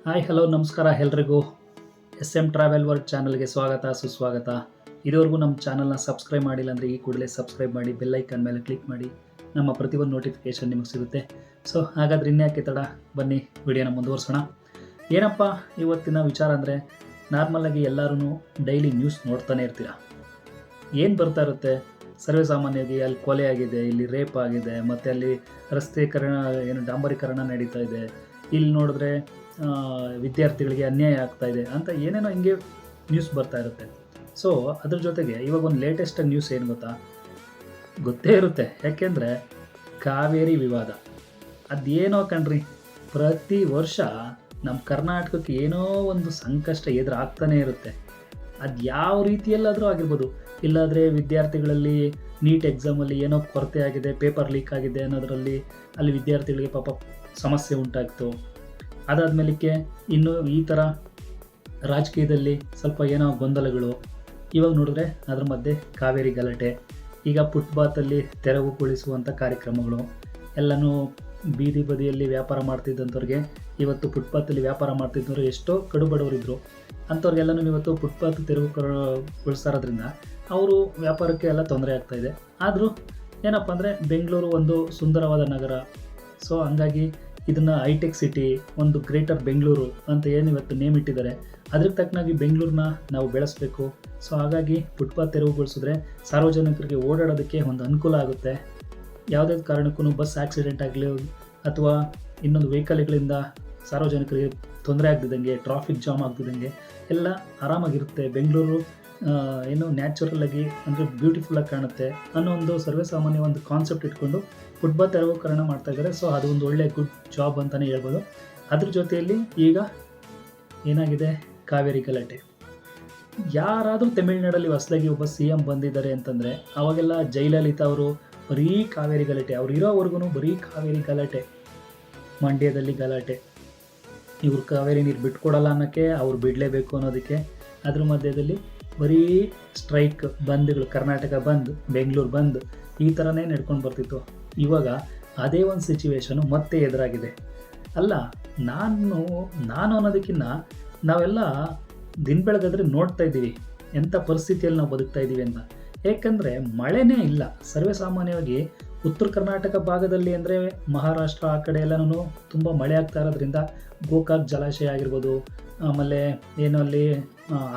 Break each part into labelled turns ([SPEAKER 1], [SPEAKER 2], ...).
[SPEAKER 1] Hi hello ನಮಸ್ಕಾರ ಎಲ್ರಿಗೂ. SM travel world ಚಾನಲ್ಗೆ ಸ್ವಾಗತ ಸುಸ್ವಾಗತ. ಇದುವರೆಗೂ ನಮ್ಮ ಚಾನಲ್ನ ಸಬ್ಸ್ಕ್ರೈಬ್ ಮಾಡಿಲ್ಲ ಅಂದರೆ ಈ ಕೂಡಲೇ ಸಬ್ಸ್ಕ್ರೈಬ್ ಮಾಡಿ, ಬೆಲ್ಲೈಕನ್ ಮೇಲೆ ಕ್ಲಿಕ್ ಮಾಡಿ. ನಮ್ಮ ಪ್ರತಿಯೊಂದು ನೋಟಿಫಿಕೇಷನ್ ನಿಮಗೆ ಸಿಗುತ್ತೆ. ಸೊ ಹಾಗಾದ್ರೆ ಇನ್ಯಾಕೆ ತಡ, ಬನ್ನಿ ವಿಡಿಯೋನ ಮುಂದುವರ್ಸೋಣ. ಏನಪ್ಪ ಇವತ್ತಿನ ವಿಚಾರ ಅಂದರೆ, ನಾರ್ಮಲಾಗಿ ಎಲ್ಲರೂ ಡೈಲಿ ನ್ಯೂಸ್ ನೋಡ್ತಾನೆ ಇರ್ತೀರ. ಏನು ಬರ್ತಾ ಇರುತ್ತೆ, ಸರ್ವೇ ಸಾಮಾನ್ಯವಾಗಿ ಅಲ್ಲಿ ಕೊಲೆ ಆಗಿದೆ, ಇಲ್ಲಿ ರೇಪ್ ಆಗಿದೆ, ಮತ್ತು ಅಲ್ಲಿ ರಸ್ತೆಕರಣ ಡಾಂಬರೀಕರಣ ನಡೀತಾ ಇದೆ, ಇಲ್ಲಿ ನೋಡಿದ್ರೆ ವಿದ್ಯಾರ್ಥಿಗಳಿಗೆ ಅನ್ಯಾಯ ಆಗ್ತಾ ಇದೆ ಅಂತ ಏನೇನೋ ಹಿಂಗೆ ನ್ಯೂಸ್ ಬರ್ತಾ ಇರುತ್ತೆ. ಸೊ ಅದ್ರ ಜೊತೆಗೆ ಇವಾಗ ಒಂದು ಲೇಟೆಸ್ಟಾಗಿ ನ್ಯೂಸ್ ಏನು ಗೊತ್ತೇ ಇರುತ್ತೆ. ಯಾಕೆಂದರೆ ಕಾವೇರಿ ವಿವಾದ ಅದೇನೋ ಕಣ್ರಿ, ಪ್ರತಿ ವರ್ಷ ನಮ್ಮ ಕರ್ನಾಟಕಕ್ಕೆ ಏನೋ ಒಂದು ಸಂಕಷ್ಟ ಎದುರಾಗ್ತಾನೆ ಇರುತ್ತೆ. ಅದು ಯಾವ ರೀತಿಯಲ್ಲಾದರೂ ಆಗಿರ್ಬೋದು. ಇಲ್ಲಾದರೆ ವಿದ್ಯಾರ್ಥಿಗಳಲ್ಲಿ ನೀಟ್ ಎಕ್ಸಾಮಲ್ಲಿ ಏನೋ ಕೊರತೆ ಆಗಿದೆ, ಪೇಪರ್ ಲೀಕ್ ಆಗಿದೆ ಅನ್ನೋದರಲ್ಲಿ ಅಲ್ಲಿ ವಿದ್ಯಾರ್ಥಿಗಳಿಗೆ ಪಾಪ ಸಮಸ್ಯೆ ಉಂಟಾಗ್ತು. ಅದಾದಮೇಲಕ್ಕೆ ಇನ್ನು ಈ ಥರ ರಾಜಕೀಯದಲ್ಲಿ ಸ್ವಲ್ಪ ಏನೋ ಗೊಂದಲಗಳು. ಇವಾಗ ನೋಡಿದ್ರೆ ಅದ್ರ ಮಧ್ಯೆ ಕಾವೇರಿ ಗಲಾಟೆ. ಈಗ ಫುಟ್ಪಾತಲ್ಲಿ ತೆರವುಗೊಳಿಸುವಂಥ ಕಾರ್ಯಕ್ರಮಗಳು ಎಲ್ಲನೂ ಬೀದಿ ಬದಿಯಲ್ಲಿ ವ್ಯಾಪಾರ ಮಾಡ್ತಿದ್ದಂಥವ್ರಿಗೆ, ಇವತ್ತು ಫುಟ್ಪಾತಲ್ಲಿ ವ್ಯಾಪಾರ ಮಾಡ್ತಿದ್ದವರು ಎಷ್ಟೋ ಕಡುಬಡವರಿದ್ದರು ಅಂಥವ್ರಿಗೆಲ್ಲನೂ ಇವತ್ತು ಫುಟ್ಪಾತ್ ತೆರವುಗೊಳಿಸ್ತಾ ಇರೋದ್ರಿಂದ ಅವರು ವ್ಯಾಪಾರಕ್ಕೆ ಎಲ್ಲ ತೊಂದರೆ ಆಗ್ತಾಯಿದೆ. ಆದರೂ ಏನಪ್ಪ ಅಂದರೆ ಬೆಂಗಳೂರು ಒಂದು ಸುಂದರವಾದ ನಗರ. ಸೊ ಹಂಗಾಗಿ ಇದನ್ನು ಹೈಟೆಕ್ ಸಿಟಿ, ಒಂದು ಗ್ರೇಟರ್ ಬೆಂಗಳೂರು ಅಂತ ಏನು ಇವತ್ತು ನೇಮ್ ಇಟ್ಟಿದ್ದಾರೆ, ಅದ್ರಿಗೆ ತಕ್ಕನಾಗಿ ಬೆಂಗಳೂರನ್ನ ನಾವು ಬೆಳೆಸಬೇಕು. ಸೊ ಹಾಗಾಗಿ ಫುಟ್ಪಾತ್ ತೆರವುಗೊಳಿಸಿದ್ರೆ ಸಾರ್ವಜನಿಕರಿಗೆ ಓಡಾಡೋದಕ್ಕೆ ಒಂದು ಅನುಕೂಲ ಆಗುತ್ತೆ. ಯಾವುದೇ ಕಾರಣಕ್ಕೂ ಬಸ್ ಆಕ್ಸಿಡೆಂಟ್ ಆಗಲಿ ಅಥವಾ ಇನ್ನೊಂದು ವೆಹಿಕಲ್ಗಳಿಂದ ಸಾರ್ವಜನಿಕರಿಗೆ ತೊಂದರೆ ಆಗ್ತಿದ್ದಂಗೆ, ಟ್ರಾಫಿಕ್ ಜಾಮ್ ಆಗ್ತಿದ್ದಂಗೆ ಎಲ್ಲ ಆರಾಮಾಗಿರುತ್ತೆ. ಬೆಂಗಳೂರು ಏನು ನ್ಯಾಚುರಲಾಗಿ ಅಂದರೆ ಬ್ಯೂಟಿಫುಲ್ಲಾಗಿ ಕಾಣುತ್ತೆ ಅನ್ನೋ ಒಂದು ಸರ್ವೇಸಾಮಾನ್ಯ ಒಂದು ಕಾನ್ಸೆಪ್ಟ್ ಇಟ್ಕೊಂಡು ಫುಟ್ಪಾತ್ ತೆರವುಕರಣ ಮಾಡ್ತಾಯಿದ್ದಾರೆ. ಸೊ ಅದು ಒಂದು ಒಳ್ಳೆ ಗುಡ್ ಜಾಬ್ ಅಂತಲೇ ಹೇಳ್ಬೋದು. ಅದ್ರ ಜೊತೆಯಲ್ಲಿ ಈಗ ಏನಾಗಿದೆ, ಕಾವೇರಿ ಗಲಾಟೆ. ಯಾರಾದರೂ ತಮಿಳ್ನಾಡಲ್ಲಿ ಹೊಸದಾಗಿ ಒಬ್ಬ CM ಬಂದಿದ್ದಾರೆ ಅಂತಂದರೆ ಅವಾಗೆಲ್ಲ ಜಯಲಲಿತಾ ಅವರು ಬರೀ ಕಾವೇರಿ ಗಲಾಟೆ, ಅವ್ರು ಇರೋವರೆಗೂ ಬರೀ ಕಾವೇರಿ ಗಲಾಟೆ. ಮಂಡ್ಯದಲ್ಲಿ ಗಲಾಟೆ, ಇವ್ರು ಕಾವೇರಿ ನೀರು ಬಿಟ್ಕೊಡಲ್ಲ ಅನ್ನೋಕ್ಕೆ ಅವ್ರು ಬಿಡಲೇಬೇಕು ಅನ್ನೋದಕ್ಕೆ. ಅದ್ರ ಮಧ್ಯದಲ್ಲಿ ಬರೀ ಸ್ಟ್ರೈಕ್, ಬಂದ್ಗಳು, ಕರ್ನಾಟಕ ಬಂದ್, ಬೆಂಗಳೂರು ಬಂದ್, ಈ ಥರನೇ ನಡ್ಕೊಂಡು ಬರ್ತಿತ್ತು. ಇವಾಗ ಅದೇ ಒಂದು ಸಿಚುವೇಶನು ಮತ್ತೆ ಎದುರಾಗಿದೆ. ಅಲ್ಲ, ನಾನು ಅನ್ನೋದಕ್ಕಿಂತ ನಾವೆಲ್ಲ ದಿನ ಬೆಳಗಾದ್ರೆ ನೋಡ್ತಾ ಇದ್ದೀವಿ ಎಂಥ ಪರಿಸ್ಥಿತಿಯಲ್ಲಿ ನಾವು ಬದುಕ್ತಾ ಇದ್ದೀವಿ ಅಂತ. ಏಕೆಂದರೆ ಮಳೆನೇ ಇಲ್ಲ. ಸರ್ವೇ ಸಾಮಾನ್ಯವಾಗಿ ಉತ್ತರ ಕರ್ನಾಟಕ ಭಾಗದಲ್ಲಿ ಅಂದರೆ ಮಹಾರಾಷ್ಟ್ರ ಆ ಕಡೆ ಎಲ್ಲನೂ ತುಂಬ ಮಳೆ ಆಗ್ತಾ ಇರೋದ್ರಿಂದ ಗೋಕಾಕ್ ಜಲಾಶಯ ಆಗಿರ್ಬೋದು, ಆಮೇಲೆ ಏನು ಅಲ್ಲಿ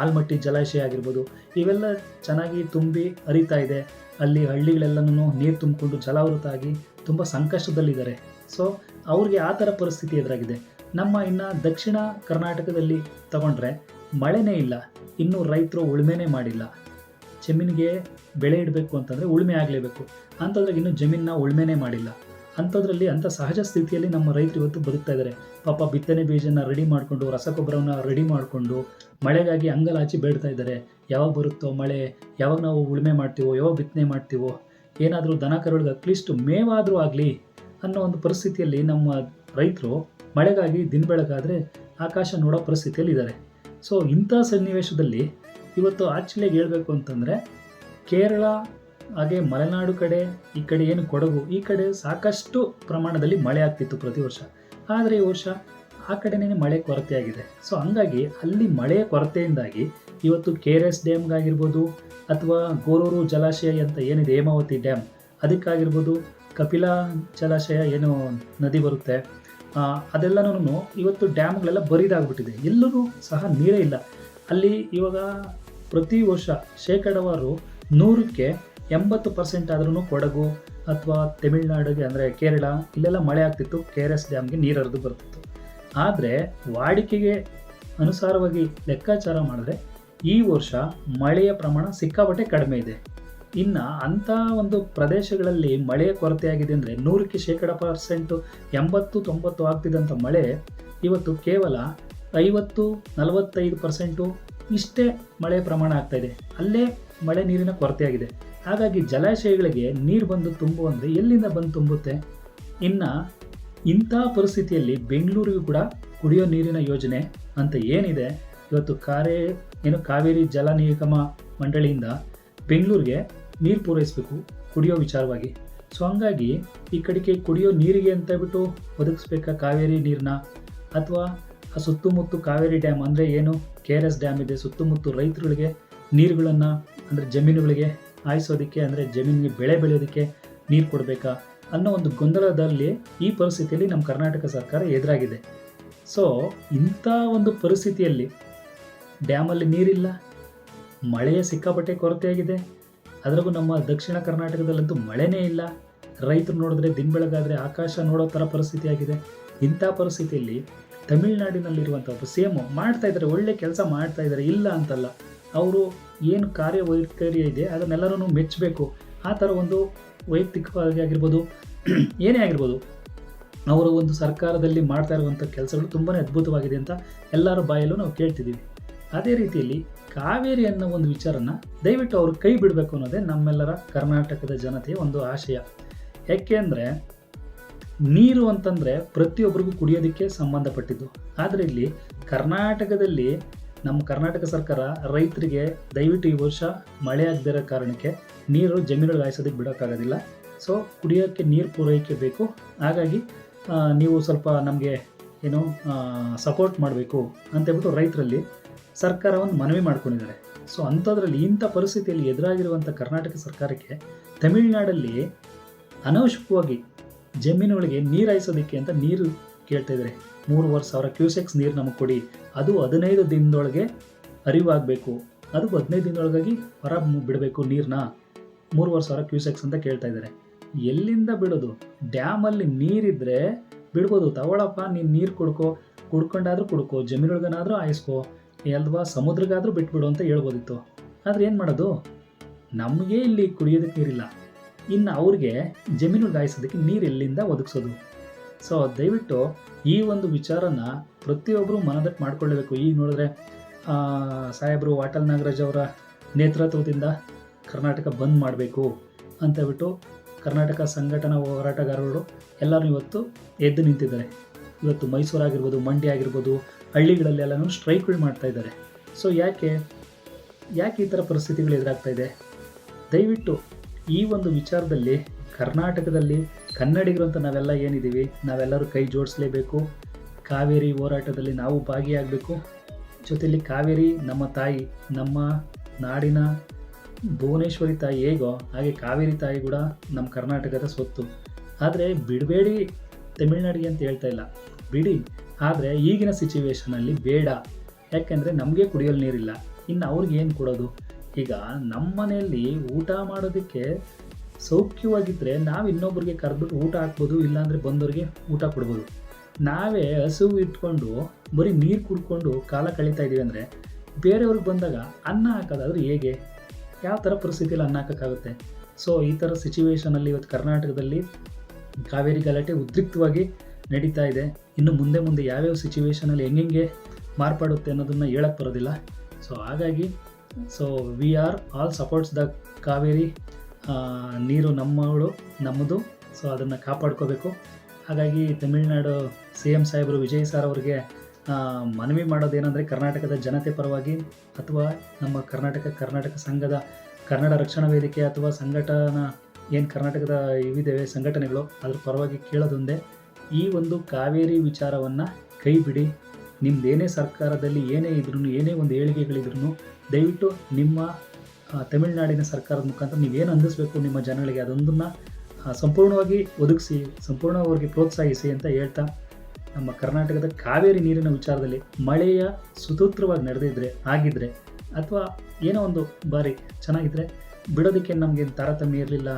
[SPEAKER 1] ಆಲ್ಮಟ್ಟಿ ಜಲಾಶಯ ಆಗಿರ್ಬೋದು, ಇವೆಲ್ಲ ಚೆನ್ನಾಗಿ ತುಂಬಿ ಹರಿತಾ ಇದೆ. ಅಲ್ಲಿ ಹಳ್ಳಿಗಳೆಲ್ಲನೂ ನೀರು ತುಂಬಿಕೊಂಡು ಜಲಾವೃತ ಆಗಿ ತುಂಬ ಸಂಕಷ್ಟದಲ್ಲಿದ್ದಾರೆ. ಸೊ ಅವ್ರಿಗೆ ಆ ಥರ ಪರಿಸ್ಥಿತಿ ಎದುರಾಗಿದೆ. ನಮ್ಮ ಇನ್ನು ದಕ್ಷಿಣ ಕರ್ನಾಟಕದಲ್ಲಿ ತಗೊಂಡ್ರೆ ಮಳೆನೇ ಇಲ್ಲ, ಇನ್ನೂ ರೈತರು ಉಳುಮೆನೇ ಮಾಡಿಲ್ಲ. ಜಮೀನಿಗೆ ಬೆಳೆ ಇಡಬೇಕು ಅಂತಂದರೆ ಉಳುಮೆ ಆಗಲೇಬೇಕು. ಅಂಥದ್ರಾಗ ಇನ್ನೂ ಜಮೀನನ್ನ ಉಳುಮೆನೇ ಮಾಡಿಲ್ಲ. ಅಂಥದ್ರಲ್ಲಿ ಅಂಥ ಸಹಜ ಸ್ಥಿತಿಯಲ್ಲಿ ನಮ್ಮ ರೈತರು ಇವತ್ತು ಬದುಕ್ತಾ ಇದ್ದಾರೆ. ಪಾಪ ಬಿತ್ತನೆ ಬೀಜನ ರೆಡಿ ಮಾಡಿಕೊಂಡು, ರಸಗೊಬ್ಬರವನ್ನು ರೆಡಿ ಮಾಡಿಕೊಂಡು ಮಳೆಗಾಗಿ ಅಂಗಲಾಚಿ ಬೇಡ್ತಾ ಇದ್ದಾರೆ. ಯಾವಾಗ ಬರುತ್ತೋ ಮಳೆ, ಯಾವಾಗ ನಾವು ಉಳುಮೆ ಮಾಡ್ತೀವೋ, ಯಾವಾಗ ಬಿತ್ತನೆ ಮಾಡ್ತೀವೋ, ಏನಾದರೂ ದನ ಕರುಗಳಿಗೆ ಅಟ್ಲೀಸ್ಟ್ ಮೇವಾದರೂ ಆಗಲಿ ಅನ್ನೋ ಒಂದು ಪರಿಸ್ಥಿತಿಯಲ್ಲಿ ನಮ್ಮ ರೈತರು ಮಳೆಗಾಗಿ ದಿನ ಬೆಳಗಾದರೆ ಆಕಾಶ ನೋಡೋ ಪರಿಸ್ಥಿತಿಯಲ್ಲಿ ಇದ್ದಾರೆ. ಸೊ ಇಂಥ ಸನ್ನಿವೇಶದಲ್ಲಿ ಇವತ್ತು ಆ್ಯಕ್ಚುಲಿಯಾಗಿ ಹೇಳಬೇಕು ಅಂತಂದರೆ ಕೇರಳ ಹಾಗೆ ಮಲೆನಾಡು ಕಡೆ, ಈ ಕಡೆ ಏನು ಕೊಡಗು, ಈ ಕಡೆ ಸಾಕಷ್ಟು ಪ್ರಮಾಣದಲ್ಲಿ ಮಳೆ ಆಗ್ತಿತ್ತು ಪ್ರತಿ ವರ್ಷ. ಆದರೆ ಈ ವರ್ಷ ಆ ಕಡೆನೇ ಮಳೆ ಕೊರತೆ ಆಗಿದೆ. ಸೊ ಹಂಗಾಗಿ ಅಲ್ಲಿ ಮಳೆಯ ಕೊರತೆಯಿಂದಾಗಿ ಇವತ್ತು KRS ಡ್ಯಾಮ್ಗಾಗಿರ್ಬೋದು ಅಥವಾ ಗೋರೂರು ಜಲಾಶಯ ಅಂತ ಏನಿದೆ, ಹೇಮಾವತಿ ಡ್ಯಾಮ್ ಅದಕ್ಕಾಗಿರ್ಬೋದು, ಕಪಿಲಾ ಜಲಾಶಯ ಏನು ನದಿ ಬರುತ್ತೆ, ಅದೆಲ್ಲನೂ ಇವತ್ತು ಡ್ಯಾಮ್ಗಳೆಲ್ಲ ಬರಿದಾಗ್ಬಿಟ್ಟಿದೆ. ಎಲ್ಲರೂ ಸಹ ನೀರೇ ಇಲ್ಲ ಅಲ್ಲಿ. ಇವಾಗ ಪ್ರತಿ ವರ್ಷ ಶೇಕಡವಾರು 100ಕ್ಕೆ 80% ಆದ್ರೂ ಕೊಡಗು ಅಥವಾ ತಮಿಳ್ನಾಡಿಗೆ ಅಂದರೆ ಕೇರಳ ಇಲ್ಲೆಲ್ಲ ಮಳೆ ಆಗ್ತಿತ್ತು, KRS ಡ್ಯಾಮ್ಗೆ ನೀರು ಹರಿದು ಬರ್ತಿತ್ತು. ಆದರೆ ವಾಡಿಕೆಗೆ ಅನುಸಾರವಾಗಿ ಲೆಕ್ಕಾಚಾರ ಮಾಡಿದ್ರೆ ಈ ವರ್ಷ ಮಳೆಯ ಪ್ರಮಾಣ ಸಿಕ್ಕಾಪಟ್ಟೆ ಕಡಿಮೆ ಇದೆ. ಇನ್ನು ಅಂಥ ಒಂದು ಪ್ರದೇಶಗಳಲ್ಲಿ ಮಳೆಯ ಕೊರತೆಯಾಗಿದೆ ಅಂದರೆ 100ಕ್ಕೆ %, 80-90 ಆಗ್ತಿದ್ದಂಥ ಮಳೆ ಇವತ್ತು ಕೇವಲ 50-45% ಇಷ್ಟೇ ಮಳೆ ಪ್ರಮಾಣ ಆಗ್ತಾಯಿದೆ. ಅಲ್ಲೇ ಮಳೆ ನೀರಿನ ಕೊರತೆಯಾಗಿದೆ. ಹಾಗಾಗಿ ಜಲಾಶಯಗಳಿಗೆ ನೀರು ಬಂದು ತುಂಬುವಂದರೆ ಎಲ್ಲಿಂದ ಬಂದು ತುಂಬುತ್ತೆ? ಇನ್ನು ಇಂಥ ಪರಿಸ್ಥಿತಿಯಲ್ಲಿ ಬೆಂಗಳೂರಿಗೂ ಕೂಡ ಕುಡಿಯೋ ನೀರಿನ ಯೋಜನೆ ಅಂತ ಏನಿದೆ, ಇವತ್ತು ಕಾವೇರಿ ಜಲ ನಿಗಮ ಮಂಡಳಿಯಿಂದ ಬೆಂಗಳೂರಿಗೆ ನೀರು ಪೂರೈಸಬೇಕು ಕುಡಿಯೋ ವಿಚಾರವಾಗಿ. ಸೊ ಹಂಗಾಗಿ ಈ ಕಡೆಗೆ ಕುಡಿಯೋ ನೀರಿಗೆ ಅಂತ ಬಿಟ್ಟು ಒದಗಿಸ್ಬೇಕಾ ಕಾವೇರಿ ನೀರನ್ನ, ಅಥವಾ ಆ ಸುತ್ತಮುತ್ತ ಕಾವೇರಿ ಡ್ಯಾಮ್ ಅಂದರೆ ಏನು KRS ಡ್ಯಾಮ್ ಇದೆ, ಸುತ್ತಮುತ್ತ ರೈತರುಗಳಿಗೆ ನೀರುಗಳನ್ನು ಅಂದರೆ ಜಮೀನುಗಳಿಗೆ ಹಾಯಿಸೋದಕ್ಕೆ, ಅಂದರೆ ಜಮೀನಿಗೆ ಬೆಳೆ ಬೆಳೆಯೋದಕ್ಕೆ ನೀರು ಕೊಡಬೇಕಾ ಅನ್ನೋ ಒಂದು ಗೊಂದಲದಲ್ಲಿ ಈ ಪರಿಸ್ಥಿತಿಯಲ್ಲಿ ನಮ್ಮ ಕರ್ನಾಟಕ ಸರ್ಕಾರ ಎದುರಾಗಿದೆ. ಸೊ ಇಂಥ ಒಂದು ಪರಿಸ್ಥಿತಿಯಲ್ಲಿ ಡ್ಯಾಮಲ್ಲಿ ನೀರಿಲ್ಲ, ಮಳೆಯ ಸಿಕ್ಕಾಪಟ್ಟೆ ಕೊರತೆಯಾಗಿದೆ. ಅದರಾಗೂ ನಮ್ಮ ದಕ್ಷಿಣ ಕರ್ನಾಟಕದಲ್ಲಂತೂ ಮಳೆನೇ ಇಲ್ಲ. ರೈತರು ನೋಡಿದ್ರೆ ದಿನ ಬೆಳಗಾದರೆ ಆಕಾಶ ನೋಡೋ ಥರ ಪರಿಸ್ಥಿತಿ ಆಗಿದೆ. ಇಂಥ ಪರಿಸ್ಥಿತಿಯಲ್ಲಿ ತಮಿಳುನಾಡಿನಲ್ಲಿರುವಂಥವ್ರು CM ಮಾಡ್ತಾ ಇದ್ದಾರೆ, ಒಳ್ಳೆ ಕೆಲಸ ಮಾಡ್ತಾ ಇದ್ದಾರೆ, ಇಲ್ಲ ಅಂತಲ್ಲ. ಅವರು ಏನು ಕಾರ್ಯವೈಖರಿ ಇದೆ ಅದನ್ನೆಲ್ಲರೂ ಮೆಚ್ಚಬೇಕು. ಆ ಥರ ಒಂದು ವೈಯಕ್ತಿಕವಾಗಿ ಆಗಿರ್ಬೋದು, ಏನೇ ಆಗಿರ್ಬೋದು, ಅವರ ಒಂದು ಸರ್ಕಾರದಲ್ಲಿ ಮಾಡ್ತಾ ಇರುವಂಥ ಕೆಲಸಗಳು ತುಂಬಾ ಅದ್ಭುತವಾಗಿದೆ ಅಂತ ಎಲ್ಲರ ಬಾಯಲ್ಲೂ ನಾವು ಕೇಳ್ತಿದ್ದೀವಿ. ಅದೇ ರೀತಿಯಲ್ಲಿ ಕಾವೇರಿ ಅನ್ನೋ ಒಂದು ವಿಚಾರನ ದಯವಿಟ್ಟು ಅವರು ಕೈ ಬಿಡಬೇಕು ಅನ್ನೋದೇ ನಮ್ಮೆಲ್ಲರ ಕರ್ನಾಟಕದ ಜನತೆಯ ಒಂದು ಆಶಯ. ಯಾಕೆ ಅಂದರೆ ನೀರು ಅಂತಂದರೆ ಪ್ರತಿಯೊಬ್ಬರಿಗೂ ಕುಡಿಯೋದಕ್ಕೆ ಸಂಬಂಧಪಟ್ಟಿದ್ದು. ಆದರೆ ಇಲ್ಲಿ ಕರ್ನಾಟಕದಲ್ಲಿ ನಮ್ಮ ಕರ್ನಾಟಕ ಸರ್ಕಾರ ರೈತರಿಗೆ ದಯವಿಟ್ಟು ಈ ವರ್ಷ ಮಳೆ ಆಗದಿರೋ ಕಾರಣಕ್ಕೆ ನೀರು ಜಮೀನುಗಳಿಗೆ ಹಾಯಿಸೋದಕ್ಕೆ ಬಿಡೋಕ್ಕಾಗೋದಿಲ್ಲ. ಸೊ ಕುಡಿಯೋಕ್ಕೆ ನೀರು ಪೂರೈಕೆ ಬೇಕು. ಹಾಗಾಗಿ ನೀವು ಸ್ವಲ್ಪ ನಮಗೆ ಏನು ಸಪೋರ್ಟ್ ಮಾಡಬೇಕು ಅಂತೇಳ್ಬಿಟ್ಟು ರೈತರಲ್ಲಿ ಸರ್ಕಾರ ಒಂದು ಮನವಿ ಮಾಡ್ಕೊಂಡಿದ್ದಾರೆ. ಸೊ ಅಂಥದ್ರಲ್ಲಿ ಇಂಥ ಪರಿಸ್ಥಿತಿಯಲ್ಲಿ ಎದುರಾಗಿರುವಂಥ ಕರ್ನಾಟಕ ಸರ್ಕಾರಕ್ಕೆ ತಮಿಳುನಾಡಲ್ಲಿ ಅನವಶ್ಯಕವಾಗಿ ಜಮೀನುಗಳಿಗೆ ನೀರು ಹಾಯಿಸೋದಕ್ಕೆ ಅಂತ ನೀರು ಕೇಳ್ತಾ ಇದ್ದಾರೆ. 3,500 ಕ್ಯೂಸೆಕ್ಸ್ ನೀರು ನಮಗೆ ಕೊಡಿ, ಅದು 15 ದಿನದೊಳಗೆ ಅರಿವಾಗಬೇಕು, ಅದು 15 ದಿನದೊಳಗಾಗಿ ಹೊರ ಬಿಡಬೇಕು ನೀರನ್ನ, 3,500 ಕ್ಯೂಸೆಕ್ಸ್ ಅಂತ ಕೇಳ್ತಾ ಇದ್ದಾರೆ. ಎಲ್ಲಿಂದ ಬಿಡೋದು? ಡ್ಯಾಮಲ್ಲಿ ನೀರಿದ್ದರೆ ಬಿಡ್ಬೋದು, ತಗೊಳಪ್ಪ ನೀನು ನೀರು ಕುಡ್ಕೊಂಡಾದ್ರೂ ಕುಡ್ಕೋ, ಜಮೀನುಗಳಿಗನಾದರೂ ಹಾಯಿಸ್ಕೋ, ಅಲ್ವಾ ಸಮುದ್ರಗಾದರೂ ಬಿಟ್ಬಿಡು ಅಂತ ಹೇಳ್ಬೋದಿತ್ತು. ಆದರೆ ಏನು ಮಾಡೋದು? ನಮಗೆ ಇಲ್ಲಿ ಕುಡಿಯೋದಕ್ಕೆ ನೀರಿಲ್ಲ, ಇನ್ನು ಅವ್ರಿಗೆ ಜಮೀನುಗಳಿಗೆ ಹಾಯಿಸೋದಕ್ಕೆ ನೀರು ಎಲ್ಲಿಂದ ಒದಗಿಸೋದು? ಸೊ ದಯವಿಟ್ಟು ಈ ಒಂದು ವಿಚಾರನ ಪ್ರತಿಯೊಬ್ಬರು ಮನದಟ್ಟು ಮಾಡ್ಕೊಳ್ಳಬೇಕು. ಈಗ ನೋಡಿದ್ರೆ ಸಾಹೇಬರು ವಾಟಾಳ್ ನಾಗರಾಜ್ ಅವರ ನೇತೃತ್ವದಿಂದ ಕರ್ನಾಟಕ ಬಂದ್ ಮಾಡಬೇಕು ಅಂತೇಳ್ಬಿಟ್ಟು ಕರ್ನಾಟಕ ಸಂಘಟನಾ ಹೋರಾಟಗಾರರು ಎಲ್ಲರೂ ಇವತ್ತು ಎದ್ದು ನಿಂತಿದ್ದಾರೆ. ಇವತ್ತು ಮೈಸೂರು ಆಗಿರ್ಬೋದು, ಮಂಡ್ಯ ಆಗಿರ್ಬೋದು, ಹಳ್ಳಿಗಳಲ್ಲೆಲ್ಲನೂ ಸ್ಟ್ರೈಕ್ಗಳು ಮಾಡ್ತಾ ಇದ್ದಾರೆ. ಸೊ ಯಾಕೆ ಈ ಥರ ಪರಿಸ್ಥಿತಿಗಳು ಎದುರಾಗ್ತಾ ಇದೆ? ದಯವಿಟ್ಟು ಈ ಒಂದು ವಿಚಾರದಲ್ಲಿ ಕರ್ನಾಟಕದಲ್ಲಿ ಕನ್ನಡಿಗರು ಅಂತ ನಾವೆಲ್ಲ ಏನಿದ್ದೀವಿ, ನಾವೆಲ್ಲರೂ ಕೈ ಜೋಡಿಸಲೇಬೇಕು. ಕಾವೇರಿ ಹೋರಾಟದಲ್ಲಿ ನಾವು ಭಾಗಿಯಾಗಬೇಕು. ಜೊತೆಯಲ್ಲಿ ಕಾವೇರಿ ನಮ್ಮ ತಾಯಿ, ನಮ್ಮ ನಾಡಿನ ಭುವನೇಶ್ವರಿ ತಾಯಿ ಹೇಗೋ ಹಾಗೆ ಕಾವೇರಿ ತಾಯಿ ಕೂಡ ನಮ್ಮ ಕರ್ನಾಟಕದ ಸ್ವತ್ತು. ಆದರೆ ಬಿಡಬೇಡಿ ತಮಿಳ್ನಾಡಿಗೆ ಅಂತ ಹೇಳ್ತಾ ಇಲ್ಲ, ಬಿಡಿ. ಆದರೆ ಈಗಿನ ಸಿಚುವೇಷನಲ್ಲಿ ಬೇಡ. ಯಾಕೆಂದರೆ ನಮಗೆ ಕುಡಿಯಲು ನೀರಿಲ್ಲ, ಇನ್ನು ಅವ್ರಿಗೆ ಏನು ಕೊಡೋದು? ಈಗ ನಮ್ಮ ಮನೆಯಲ್ಲಿ ಊಟ ಮಾಡೋದಕ್ಕೆ ಸೌಖ್ಯವಾಗಿದ್ದರೆ ನಾವು ಇನ್ನೊಬ್ರಿಗೆ ಕರೆದ್ಬಿಟ್ಟು ಊಟ ಹಾಕ್ಬೋದು, ಇಲ್ಲಾಂದರೆ ಬಂದವ್ರಿಗೆ ಊಟ ಕೊಡ್ಬೋದು. ನಾವೇ ಹಸಿವು ಇಟ್ಕೊಂಡು ಬರೀ ನೀರು ಕುಡ್ಕೊಂಡು ಕಾಲ ಕಳೀತಾ ಇದ್ದೀವಿ ಅಂದರೆ ಬೇರೆಯವ್ರಿಗೆ ಬಂದಾಗ ಅನ್ನ ಹಾಕೋದಾದ್ರೆ ಹೇಗೆ? ಯಾವ ಥರ ಪರಿಸ್ಥಿತಿಯಲ್ಲಿ ಅನ್ನ ಹಾಕೋಕ್ಕಾಗುತ್ತೆ? ಸೊ ಈ ಥರ ಸಿಚುವೇಷನಲ್ಲಿ ಇವತ್ತು ಕರ್ನಾಟಕದಲ್ಲಿ ಕಾವೇರಿ ಗಲಾಟೆ ಉದ್ರಿಕ್ತವಾಗಿ ನಡೀತಾ ಇದೆ. ಇನ್ನು ಮುಂದೆ ಯಾವ್ಯಾವ ಸಿಚುವೇಷನಲ್ಲಿ ಹೆಂಗೆ ಮಾರ್ಪಾಡುತ್ತೆ ಅನ್ನೋದನ್ನು ಹೇಳಕ್ಕೆ ಬರೋದಿಲ್ಲ. ಸೊ ಹಾಗಾಗಿ we are all supports the Kaveri. ನೀರು ನಮ್ಮದು. ಸೊ ಅದನ್ನು ಕಾಪಾಡ್ಕೋಬೇಕು. ಹಾಗಾಗಿ ತಮಿಳುನಾಡು CM ಸಾಹೇಬರು ವಿಜಯ್ ಸರ್ ಅವರಿಗೆ ಮನವಿ ಮಾಡೋದೇನೆಂದರೆ ಕರ್ನಾಟಕದ ಜನತೆ ಪರವಾಗಿ ಅಥವಾ ನಮ್ಮ ಕರ್ನಾಟಕ ಸಂಘದ ಕನ್ನಡ ರಕ್ಷಣಾ ವೇದಿಕೆ ಅಥವಾ ಸಂಘಟನಾ ಏನು ಕರ್ನಾಟಕದ ಇವಿದ್ದೇವೆ ಸಂಘಟನೆಗಳು, ಅದ್ರ ಪರವಾಗಿ ಕೇಳೋದೊಂದೇ, ಈ ಒಂದು ಕಾವೇರಿ ವಿಚಾರವನ್ನು ಕೈ ಬಿಡಿ. ನಿಮ್ಮದೇನೇ ಸರ್ಕಾರದಲ್ಲಿ ಏನೇ ಇದ್ರೂ, ಏನೇ ಒಂದು ಏಳಿಗೆಗಳಿದ್ರೂ ದಯವಿಟ್ಟು ನಿಮ್ಮ ತಮಿಳುನಾಡಿನ ಸರ್ಕಾರದ ಮುಖಾಂತರ ನೀವೇನು ಅಂದಿಸಬೇಕು ನಿಮ್ಮ ಜನಗಳಿಗೆ ಅದೊಂದನ್ನು ಸಂಪೂರ್ಣವಾಗಿ ಒದಗಿಸಿ, ಸಂಪೂರ್ಣವಾಗಿ ಪ್ರೋತ್ಸಾಹಿಸಿ ಅಂತ ಹೇಳ್ತಾ, ನಮ್ಮ ಕರ್ನಾಟಕದ ಕಾವೇರಿ ನೀರಿನ ವಿಚಾರದಲ್ಲಿ ಮಳೆಯ ಸುಸೂತ್ರವಾಗಿ ಆಗಿದ್ದರೆ ಅಥವಾ ಏನೋ ಒಂದು ಬಾರಿ ಚೆನ್ನಾಗಿದ್ದರೆ ಬಿಡೋದಕ್ಕೆ ನಮಗೆ ತಾರತಮ್ಯ ಇರಲಿಲ್ಲ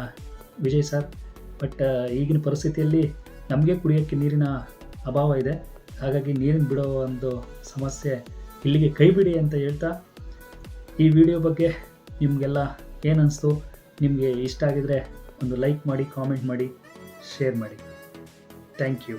[SPEAKER 1] ವಿಜಯ್ ಸರ್. ಬಟ್ ಈಗಿನ ಪರಿಸ್ಥಿತಿಯಲ್ಲಿ ನಮಗೆ ಕುಡಿಯೋಕ್ಕೆ ನೀರಿನ ಅಭಾವ ಇದೆ. ಹಾಗಾಗಿ ನೀರಿನ ಬಿಡೋ ಒಂದು ಸಮಸ್ಯೆ ಇಲ್ಲಿಗೆ ಕೈ ಬಿಡಿ ಅಂತ ಹೇಳ್ತಾ, ಈ ವಿಡಿಯೋ ಬಗ್ಗೆ ನಿಮಗೆಲ್ಲ ಏನು ಅನಿಸ್ತು? ನಿಮಗೆ ಇಷ್ಟ ಆಗಿದರೆ ಒಂದು ಲೈಕ್ ಮಾಡಿ, ಕಾಮೆಂಟ್ ಮಾಡಿ, ಶೇರ್ ಮಾಡಿ. Thank you.